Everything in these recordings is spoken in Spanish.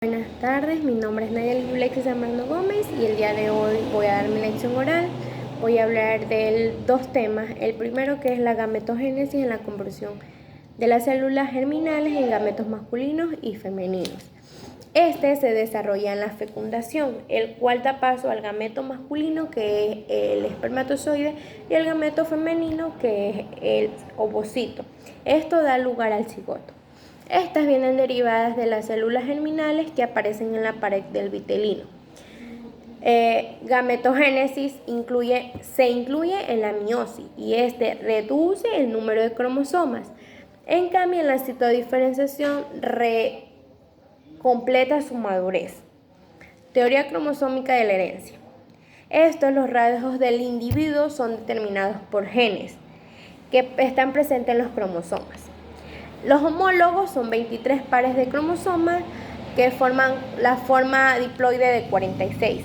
Buenas tardes, mi nombre es Nayeli Alexis Zambrano Gómez y el día de hoy voy a dar mi lección oral. Voy a hablar de dos temas. El primero, que es la gametogénesis en la conversión de las células germinales en gametos masculinos y femeninos. Este se desarrolla en la fecundación, el cual da paso al gameto masculino, que es el espermatozoide, y al gameto femenino, que es el ovocito. Esto da lugar al cigoto. Estas vienen derivadas de las células germinales que aparecen en la pared del vitelino. Gametogénesis se incluye en la meiosis y este reduce el número de cromosomas. En cambio, en la citodiferenciación completa su madurez. Teoría cromosómica de la herencia. Los rasgos del individuo son determinados por genes que están presentes en los cromosomas. Los homólogos son 23 pares de cromosomas que forman la forma diploide de 46.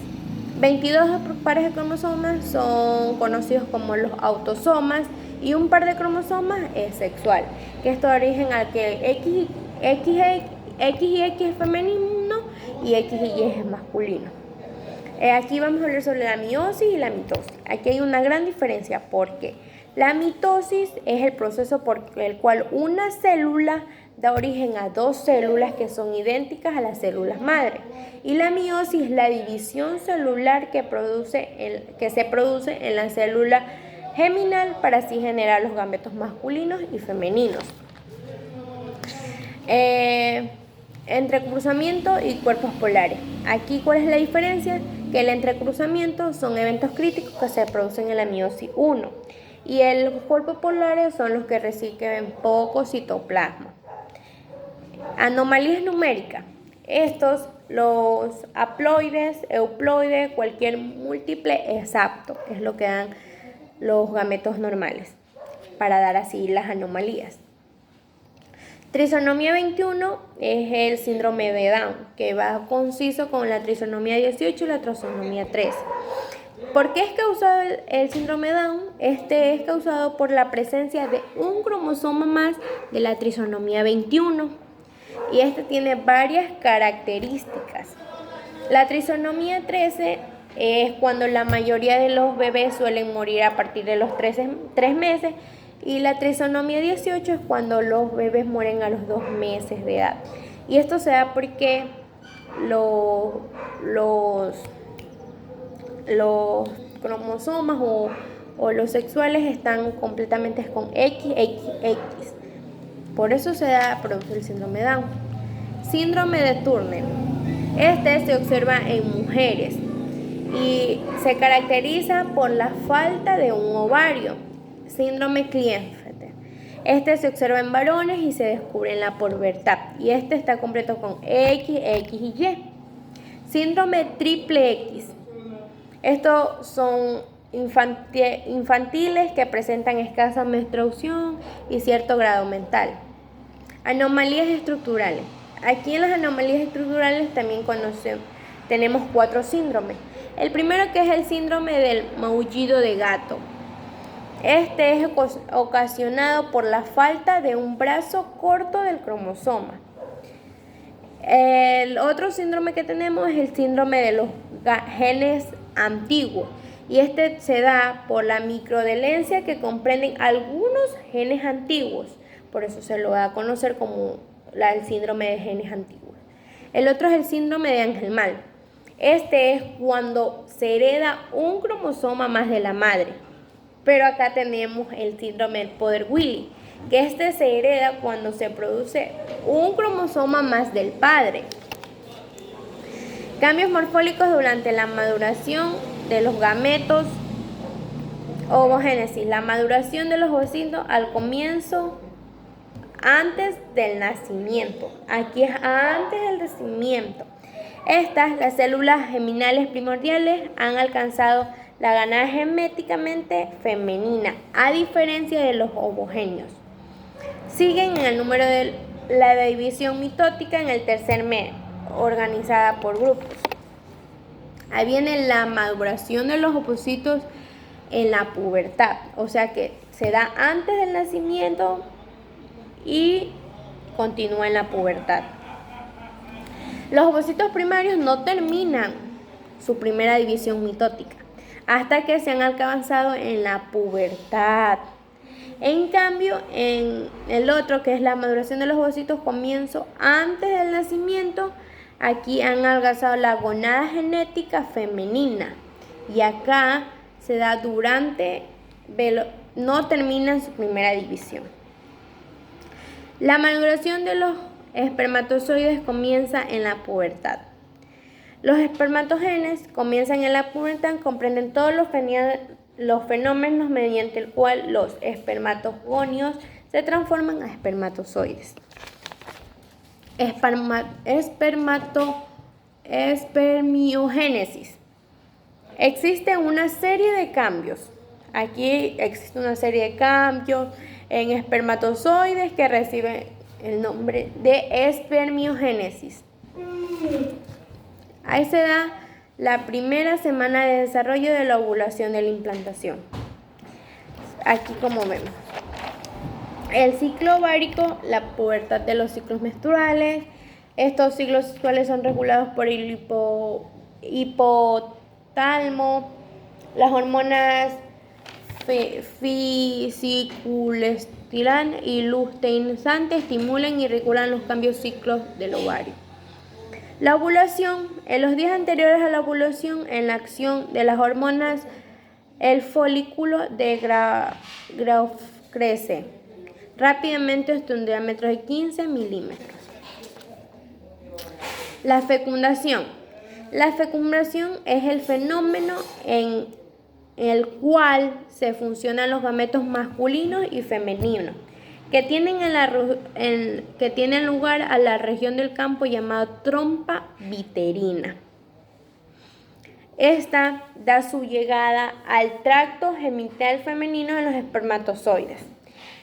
22 pares de cromosomas son conocidos como los autosomas y un par de cromosomas es sexual, que esto da origen a que X y X es femenino y X y Y es masculino. Aquí vamos a hablar sobre la meiosis y la mitosis. Aquí hay una gran diferencia porque la mitosis es el proceso por el cual una célula da origen a dos células que son idénticas a las células madre. Y la meiosis es la división celular que se produce en la célula germinal para así generar los gametos masculinos y femeninos. Entrecruzamiento y cuerpos polares. Aquí, ¿cuál es la diferencia? Que el entrecruzamiento son eventos críticos que se producen en la meiosis 1 y los cuerpos polares son los que reciben poco citoplasma. Anomalías numéricas. Los haploides, euploides, cualquier múltiple es apto, es lo que dan los gametos normales, para dar así las anomalías. Trisonomía 21 es el síndrome de Down, que va conciso con la trisonomía 18 y la trisonomía 13. ¿Por qué es causado el síndrome de Down? Este es causado por la presencia de un cromosoma más de la trisonomía 21 y este tiene varias características. La trisonomía 13 es cuando la mayoría de los bebés suelen morir a partir de los 3 meses y la trisonomía 18 es cuando los bebés mueren a los 2 meses de edad. Y esto se da porque los cromosomas o los sexuales están completamente con XX. Por eso produce el síndrome de Down. Síndrome de Turner. Este se observa en mujeres y se caracteriza por la falta de un ovario. Síndrome Klinefelter. Este se observa en varones y se descubre en la pubertad. Y este está completo con X, X y Y. Síndrome triple X. Estos son infantiles que presentan escasa menstruación y cierto grado mental. Anomalías estructurales. Aquí en las anomalías estructurales también tenemos 4 síndromes. El primero, que es el síndrome del maullido de gato. Este es ocasionado por la falta de un brazo corto del cromosoma. El otro síndrome que tenemos es el síndrome de los genes antiguos y este se da por la microdelencia que comprenden algunos genes antiguos, por eso se lo da a conocer como el síndrome de genes antiguos. El otro es el síndrome de Angelman. Este es cuando se hereda un cromosoma más de la madre, pero acá tenemos el síndrome del Prader-Willi, que este se hereda cuando se produce un cromosoma más del padre. Cambios morfólogos durante la maduración de los gametos. Ovogénesis, la maduración de los ovocitos al comienzo, antes del nacimiento. Aquí es antes del nacimiento. Las células germinales primordiales han alcanzado la ganada genéticamente femenina, a diferencia de los ovogéneos. Siguen en el número de la división mitótica en el tercer mes, organizada por grupos. Ahí viene la maduración de los ovocitos en la pubertad, o sea que se da antes del nacimiento y continúa en la pubertad. Los ovocitos primarios no terminan su primera división mitótica hasta que se han alcanzado en la pubertad. En cambio, en el otro, que es la maduración de los ovocitos, comienza antes del nacimiento. Aquí han alcanzado la gonada genética femenina y acá se da no termina en su primera división. La maduración de los espermatozoides comienza en la pubertad. Los espermatogenes comienzan en la pubertad, comprenden todos los fenómenos mediante el cual los espermatogonios se transforman a espermatozoides. Espermiogénesis. Existe una serie de cambios. Aquí existe una serie de cambios en espermatozoides que reciben el nombre de espermiogénesis. Ahí se da la primera semana de desarrollo de la ovulación de la implantación. Aquí como vemos. El ciclo ovárico, la pubertad de los ciclos menstruales. Estos ciclos sexuales son regulados por el hipotálamo. Las hormonas fisiculestimulan y luteinizantes estimulan y regulan los cambios ciclos del ovario. La ovulación. En los días anteriores a la ovulación, en la acción de las hormonas, el folículo de Graafier crece rápidamente hasta un diámetro de 15 milímetros. La fecundación. La fecundación es el fenómeno en el cual se fusionan los gametos masculinos y femeninos que tienen lugar a la región del campo llamada trompa viterina. Esta da su llegada al tracto genital femenino en los espermatozoides,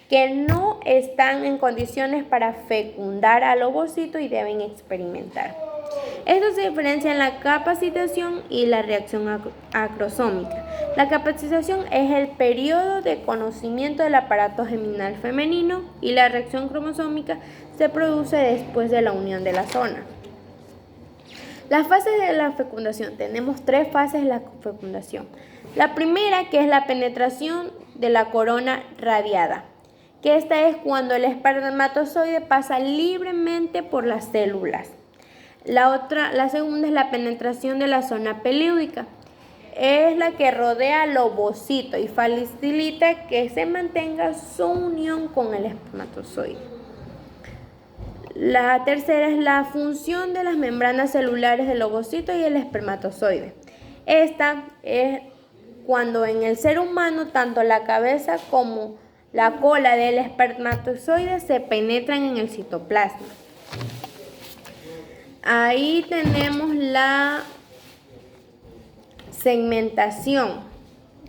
que no están en condiciones para fecundar al ovocito y deben experimentar. Esto se diferencia en la capacitación y la reacción acrosómica. La capacitación es el periodo de conocimiento del aparato genital femenino y la reacción cromosómica se produce después de la unión de la zona. Las fases de la fecundación. Tenemos 3 fases de la fecundación. La primera, que es la penetración de la corona radiada, que esta es cuando el espermatozoide pasa libremente por las células. La segunda es la penetración de la zona pelúdica. Es la que rodea al ovocito y facilita que se mantenga su unión con el espermatozoide. La tercera es la función de las membranas celulares del ovocito y el espermatozoide. Esta es cuando en el ser humano tanto la cabeza como la cola del espermatozoide se penetran en el citoplasma. Ahí tenemos la segmentación,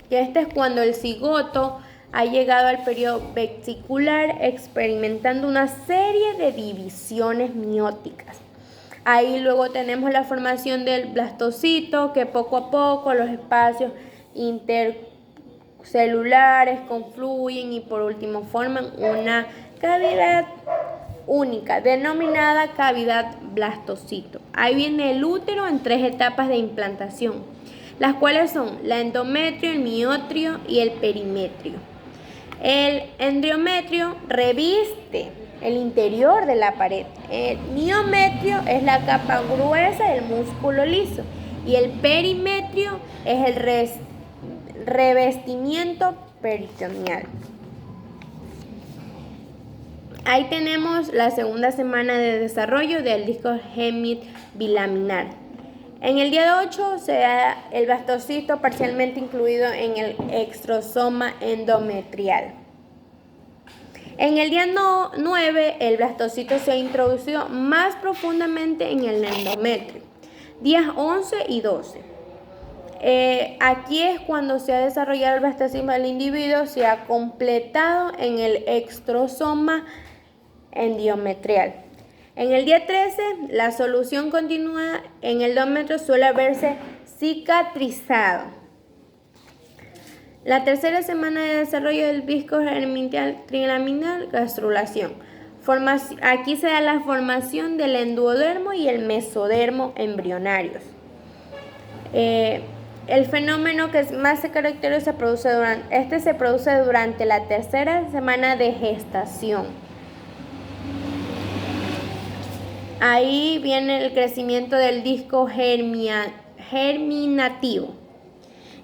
que este es cuando el cigoto ha llegado al periodo vesicular experimentando una serie de divisiones mióticas. Ahí luego tenemos la formación del blastocito, que poco a poco los espacios intercelulares confluyen y por último forman una cavidad única denominada cavidad blastocito. Ahí viene el útero en 3 etapas de implantación, las cuales son la endometrio, el miotrio y el perimetrio. El endometrio reviste el interior de la pared. El miometrio es la capa gruesa del músculo liso y el perimetrio es el revestimiento peritoneal. Ahí tenemos la segunda semana de desarrollo del disco gémit bilaminar. En el día 8 se da el blastocito parcialmente incluido en el extrosoma endometrial. En el día 9 el blastocito se ha introducido más profundamente en el endometrio. Días 11 y 12. Aquí es cuando se ha desarrollado el blastocito del individuo, se ha completado en el extrosoma endometrial. En el día 13, la solución continua en el endometrio suele verse cicatrizado. La tercera semana de desarrollo del disco germinal trilaminar, gastrulación. Aquí se da la formación del endodermo y el mesodermo embrionarios. El fenómeno que más se caracteriza se produce durante la tercera semana de gestación. Ahí viene el crecimiento del disco germinativo.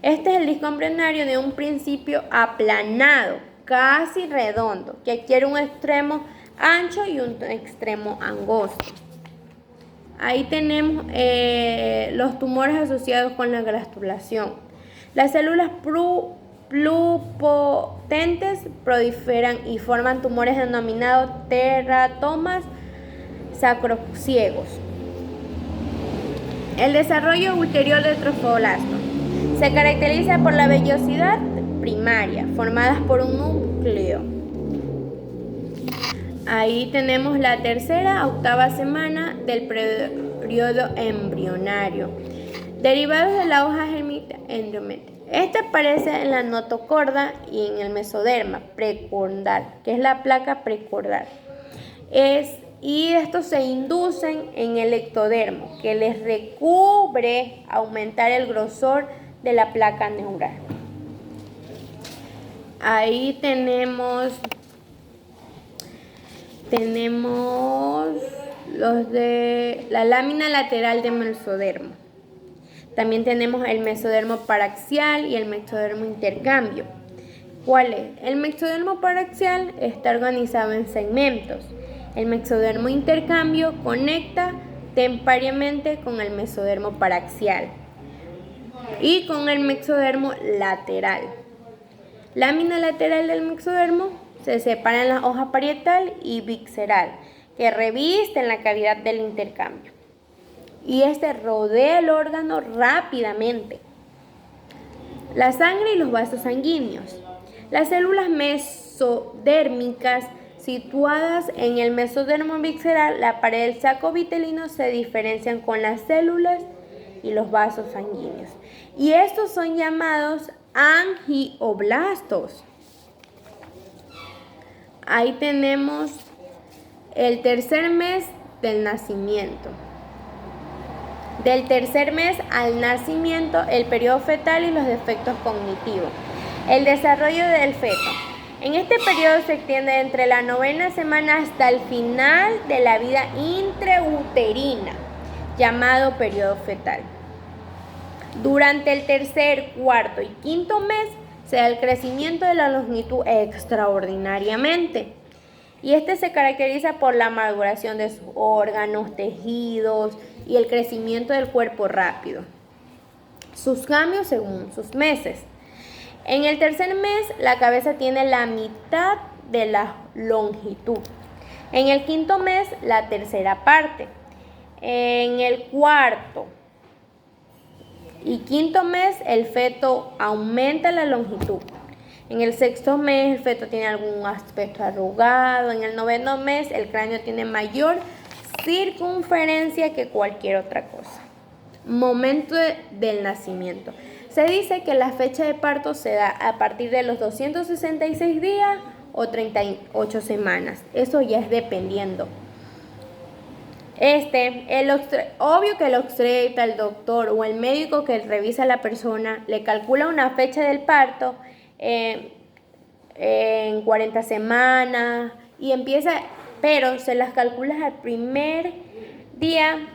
Este es el disco embrionario de un principio aplanado, casi redondo, que adquiere un extremo ancho y un extremo angosto. Ahí tenemos los tumores asociados con la gastrulación. Las células pluripotentes proliferan y forman tumores denominados teratomas sacrociegos. El desarrollo ulterior del trofoblasto se caracteriza por la vellosidad primaria, formadas por un núcleo. Ahí tenemos la tercera a octava semana del periodo embrionario, derivados de la hoja endométrica. Este aparece en la notocorda y en el mesoderma precordal, que es la placa precordal. Y estos se inducen en el ectodermo, que les recubre aumentar el grosor de la placa neural. Ahí tenemos los de la lámina lateral del mesodermo. También tenemos el mesodermo paraxial y el mesodermo intercambio. ¿Cuál es? El mesodermo paraxial está organizado en segmentos. El mesodermo intercambio conecta temporariamente con el mesodermo paraxial y con el mesodermo lateral. Lámina lateral del mesodermo se separa en la hoja parietal y visceral, que revisten la cavidad del intercambio. Y este rodea el órgano rápidamente. La sangre y los vasos sanguíneos. Las células mesodérmicas situadas en el mesodermo visceral, la pared del saco vitelino, se diferencian con las células y los vasos sanguíneos. Y estos son llamados angioblastos. Ahí tenemos el tercer mes del nacimiento. Del tercer mes al nacimiento, el periodo fetal y los defectos cognitivos. El desarrollo del feto. En este periodo se extiende entre la 9ª semana hasta el final de la vida intrauterina, llamado periodo fetal. Durante el tercer, cuarto y quinto mes se da el crecimiento de la longitud extraordinariamente. Y este se caracteriza por la maduración de sus órganos, tejidos y el crecimiento del cuerpo rápido. Sus cambios según sus meses. En el tercer mes, la cabeza tiene la mitad de la longitud. En el quinto mes, la tercera parte. En el cuarto y quinto mes, el feto aumenta la longitud. En el sexto mes, el feto tiene algún aspecto arrugado. En el 9º mes, el cráneo tiene mayor circunferencia que cualquier otra cosa. Momento del nacimiento. Se dice que la fecha de parto se da a partir de los 266 días o 38 semanas. Eso ya es dependiendo. Obvio que el obstetra, el doctor o el médico que revisa a la persona le calcula una fecha del parto en 40 semanas y pero se las calcula al primer día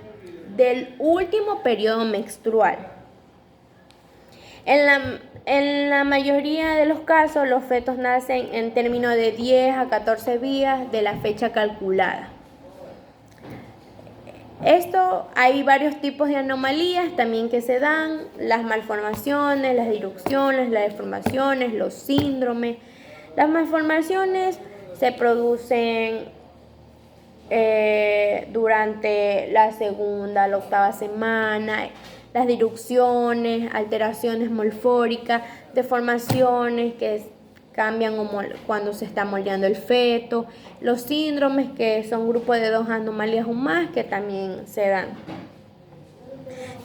del último periodo menstrual. En la mayoría de los casos, los fetos nacen en términos de 10 a 14 días de la fecha calculada. Hay varios tipos de anomalías también que se dan: las malformaciones, las disrupciones, las deformaciones, los síndromes. Las malformaciones se producen durante la segunda, la octava semana. Las disrupciones, alteraciones morfóricas, deformaciones que cambian cuando se está moldeando el feto, los síndromes, que son grupos de 2 anomalías o más que también se dan.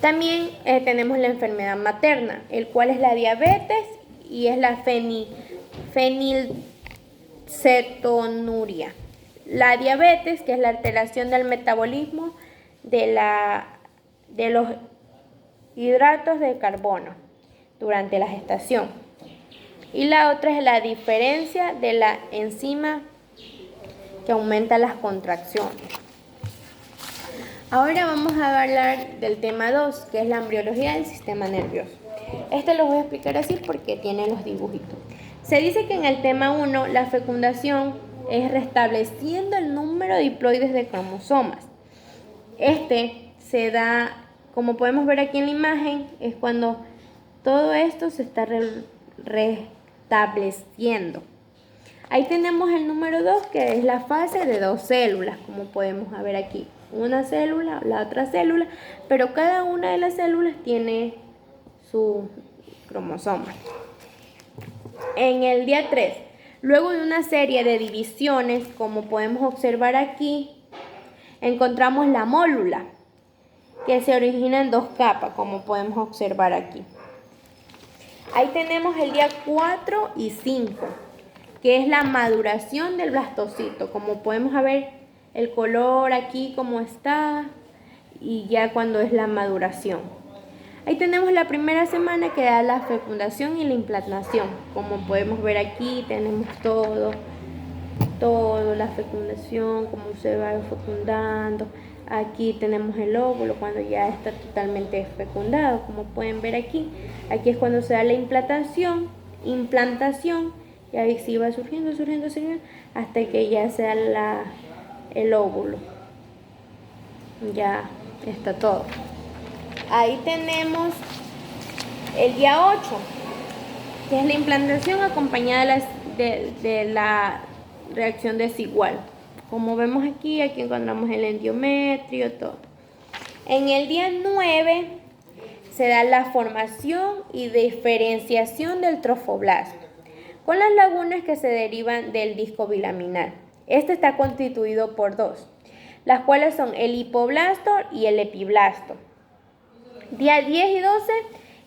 También tenemos la enfermedad materna, el cual es la diabetes y es la fenilcetonuria. La diabetes, que es la alteración del metabolismo de los hidratos de carbono durante la gestación. Y la otra es la diferencia de la enzima que aumenta las contracciones. Ahora vamos a hablar del tema 2, que es la embriología del sistema nervioso. Este lo voy a explicar así porque tiene los dibujitos. Se dice que en el tema 1 la fecundación es restableciendo el número de diploides de cromosomas. Este se da, como podemos ver aquí en la imagen, es cuando todo esto se está restableciendo. Ahí tenemos el número 2, que es la fase de 2 células, como podemos ver aquí. Una célula, la otra célula, pero cada una de las células tiene su cromosoma. En el día 3, luego de una serie de divisiones, como podemos observar aquí, encontramos la mólula, que se origina en 2 capas, como podemos observar aquí. Ahí tenemos el día 4 y 5, que es la maduración del blastocito. Como podemos ver el color aquí como está, y ya cuando es la maduración. Ahí tenemos la primera semana, que da la fecundación y la implantación. Como podemos ver aquí, tenemos todo, la fecundación, cómo se va fecundando. Aquí tenemos el óvulo cuando ya está totalmente fecundado, como pueden ver aquí. Aquí es cuando se da la implantación, y ahí sí va surgiendo, hasta que ya se da el óvulo. Ya está todo. Ahí tenemos el día 8, que es la implantación acompañada de la reacción desigual. Como vemos aquí encontramos el endometrio, todo. En el día 9 se da la formación y diferenciación del trofoblasto, con las lagunas que se derivan del disco bilaminar. Este está constituido por 2, las cuales son el hipoblasto y el epiblasto. Día 10 y 12,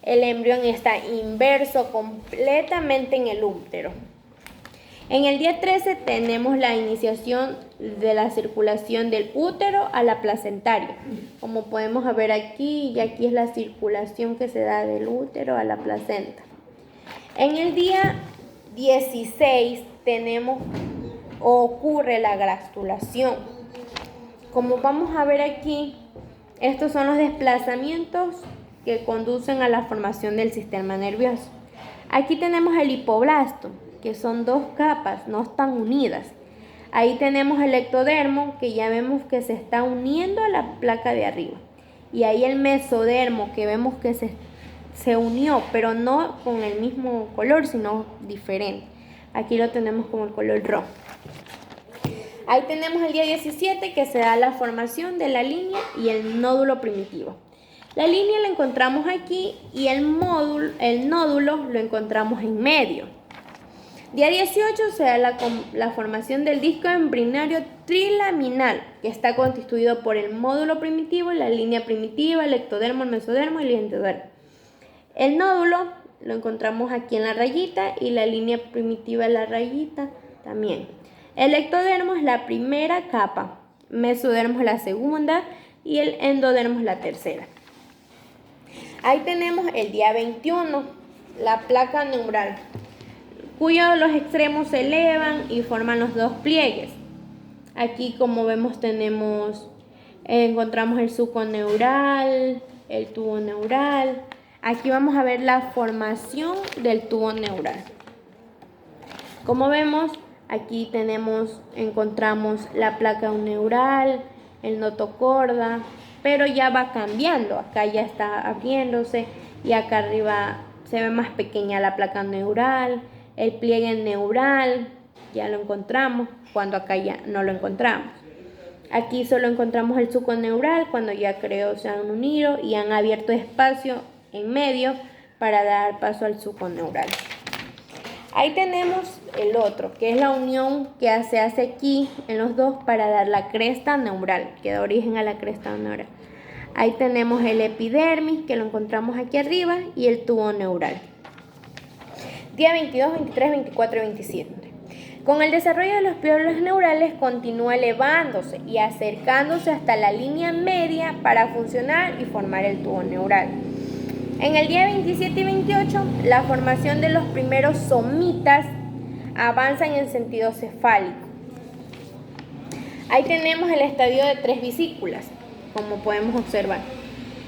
el embrión está inverso completamente en el útero. En el día 13 tenemos la iniciación de la circulación del útero a la placentaria. Como podemos ver aquí, y aquí es la circulación que se da del útero a la placenta. En el día 16 ocurre la gastrulación. Como vamos a ver aquí, estos son los desplazamientos que conducen a la formación del sistema nervioso. Aquí tenemos el hipoblasto, que son 2 capas, no están unidas. Ahí tenemos el ectodermo, que ya vemos que se está uniendo a la placa de arriba. Y ahí el mesodermo, que vemos que se unió, pero no con el mismo color, sino diferente. Aquí lo tenemos con el color rojo. Ahí tenemos el día 17, que se da la formación de la línea y el nódulo primitivo. La línea la encontramos aquí y el nódulo lo encontramos en medio. Día 18 se da la formación del disco embrionario trilaminar, que está constituido por el módulo primitivo, la línea primitiva, el ectodermo, el mesodermo y el endodermo. El nódulo lo encontramos aquí en la rayita y la línea primitiva en la rayita también. El ectodermo es la primera capa, mesodermo es la segunda y el endodermo es la tercera. Ahí tenemos el día 21, la placa neural, cuyos los extremos se elevan y forman los 2 pliegues. Aquí, como vemos, encontramos el suco neural, el tubo neural. Aquí vamos a ver la formación del tubo neural. Como vemos, aquí encontramos la placa neural, el notocorda, pero ya va cambiando. Acá ya está abriéndose y acá arriba se ve más pequeña la placa neural. El pliegue neural ya lo encontramos, cuando acá ya no lo encontramos. Aquí solo encontramos el suco neural cuando ya se han unido y han abierto espacio en medio para dar paso al suco neural. Ahí tenemos el otro, que es la unión que se hace aquí en los 2 para dar la cresta neural, que da origen a la cresta neural. Ahí tenemos el epidermis, que lo encontramos aquí arriba, y el tubo neural. Día 22, 23, 24 y 27. Con el desarrollo de los piolos neurales continúa elevándose y acercándose hasta la línea media para funcionar y formar el tubo neural. En el día 27 y 28, la formación de los primeros somitas avanza en el sentido cefálico. Ahí tenemos el estadio de 3 vesículas, como podemos observar.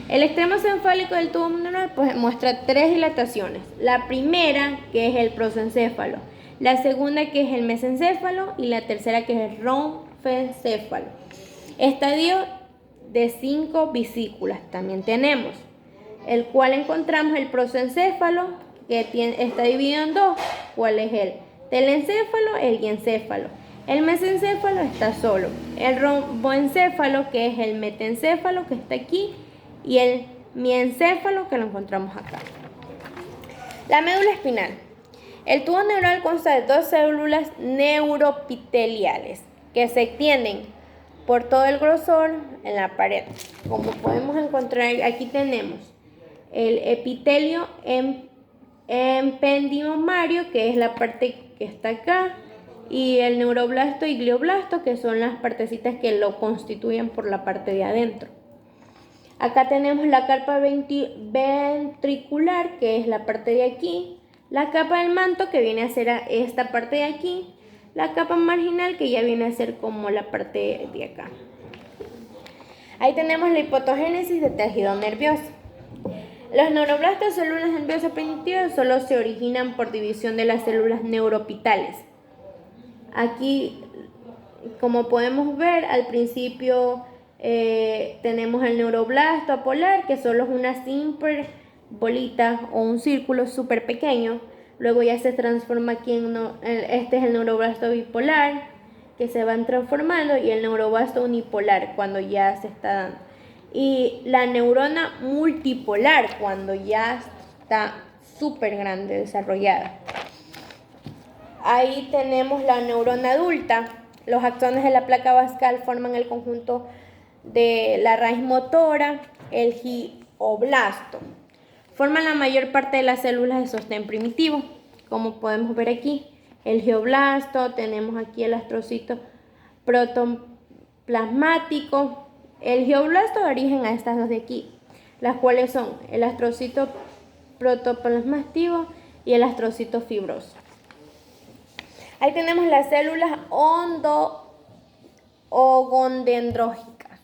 El extremo cefálico del tubo neural pues, muestra 3 dilataciones. La primera, que es el prosencéfalo, la segunda, que es el mesencéfalo, y la tercera, que es el ronfencéfalo. Estadio de 5 vesículas también tenemos, el cual encontramos el prosencéfalo, que está dividido en dos, cuál es el telencéfalo, el diencéfalo. El mesencéfalo está solo. El romboencéfalo, que es el metencéfalo, que está aquí, y el miencéfalo, que lo encontramos acá. La médula espinal. El tubo neural consta de 2 células neuropiteliales que se extienden por todo el grosor en la pared. Como podemos encontrar, aquí tenemos el epitelio ependimomario, que es la parte que está acá, y el neuroblasto y glioblasto, que son las partecitas que lo constituyen por la parte de adentro. Acá tenemos la capa ventricular, que es la parte de aquí, la capa del manto, que viene a ser esta parte de aquí, la capa marginal, que ya viene a ser como la parte de acá. Ahí tenemos la hipotogénesis de tejido nervioso. Los neuroblastos, células nerviosas primitivas, solo se originan por división de las células neuropitales. Aquí, como podemos ver, al principio tenemos el neuroblasto apolar, que solo es una simple bolita o un círculo súper pequeño. Luego ya se transforma aquí en este es el neuroblasto bipolar, que se van transformando, y el neuroblasto unipolar, cuando ya se está dando. Y la neurona multipolar, cuando ya está súper grande, desarrollada. Ahí tenemos la neurona adulta. Los axones de la placa basal forman el conjunto de la raíz motora, el glioblasto. Forman la mayor parte de las células de sostén primitivo, como podemos ver aquí. El glioblasto, tenemos aquí el astrocito protoplasmático. El glioblasto da origen a estas dos de aquí, las cuales son el astrocito protoplasmático y el astrocito fibroso. Ahí tenemos las células ogodendrógicas,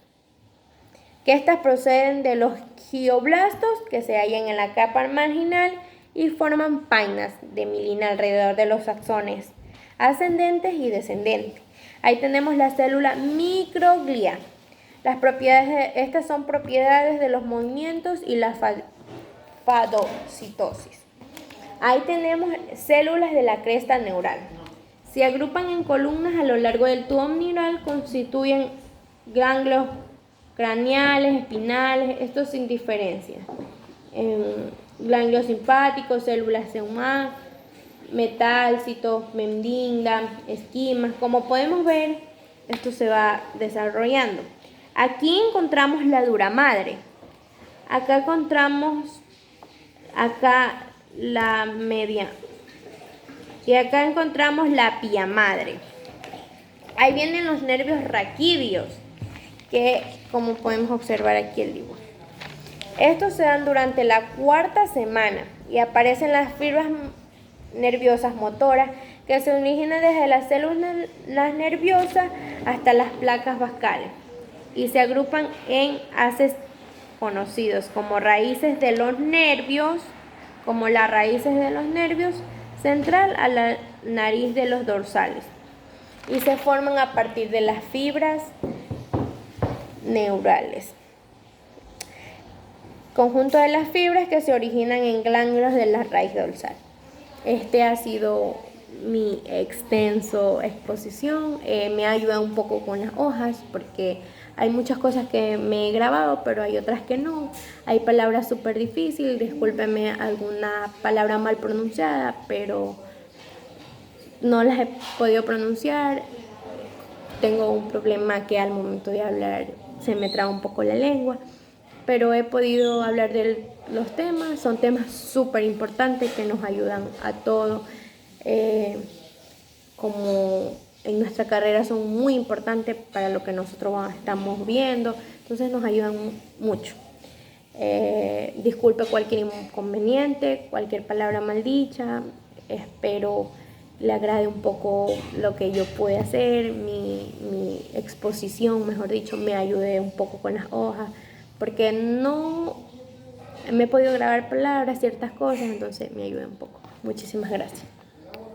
que estas proceden de los glioblastos que se hallan en la capa marginal y forman painas de mielina alrededor de los axones ascendentes y descendentes. Ahí tenemos la célula microglia. Estas son propiedades de los movimientos y la fagocitosis. Ahí tenemos células de la cresta neural. Se agrupan en columnas a lo largo del tubo neural, constituyen ganglios craneales, espinales, esto sin diferencia. Ganglios simpáticos, células Schwann, metálcitos, membrana, esquimas. Como podemos ver, esto se va desarrollando. Aquí encontramos la dura madre. Acá encontramos la media. Y acá encontramos la pía madre. Ahí vienen los nervios raquídeos, que como podemos observar aquí el dibujo. Estos se dan durante la 4ª semana y aparecen las fibras nerviosas motoras, que se originan desde las células nerviosas hasta las placas basales y se agrupan en haces conocidos como raíces de los nervios, como las raíces de los nervios central a la nariz de los dorsales, y se forman a partir de las fibras neurales. Conjunto de las fibras que se originan en ganglios de la raíz dorsal. Este ha sido mi extenso exposición. Me ha ayudado un poco con las hojas porque hay muchas cosas que me he grabado, pero hay otras que no. Hay palabras súper difíciles, discúlpenme alguna palabra mal pronunciada, pero no las he podido pronunciar. Tengo un problema que al momento de hablar se me traba un poco la lengua, pero he podido hablar de los temas. Son temas súper importantes que nos ayudan a todos. como en nuestra carrera son muy importantes para lo que nosotros estamos viendo, entonces nos ayudan mucho. Disculpe cualquier inconveniente, cualquier palabra mal dicha, espero le agrade un poco lo que yo pude hacer, mi exposición, mejor dicho, me ayudé un poco con las hojas, porque no me he podido grabar palabras, ciertas cosas, entonces me ayudé un poco. Muchísimas gracias.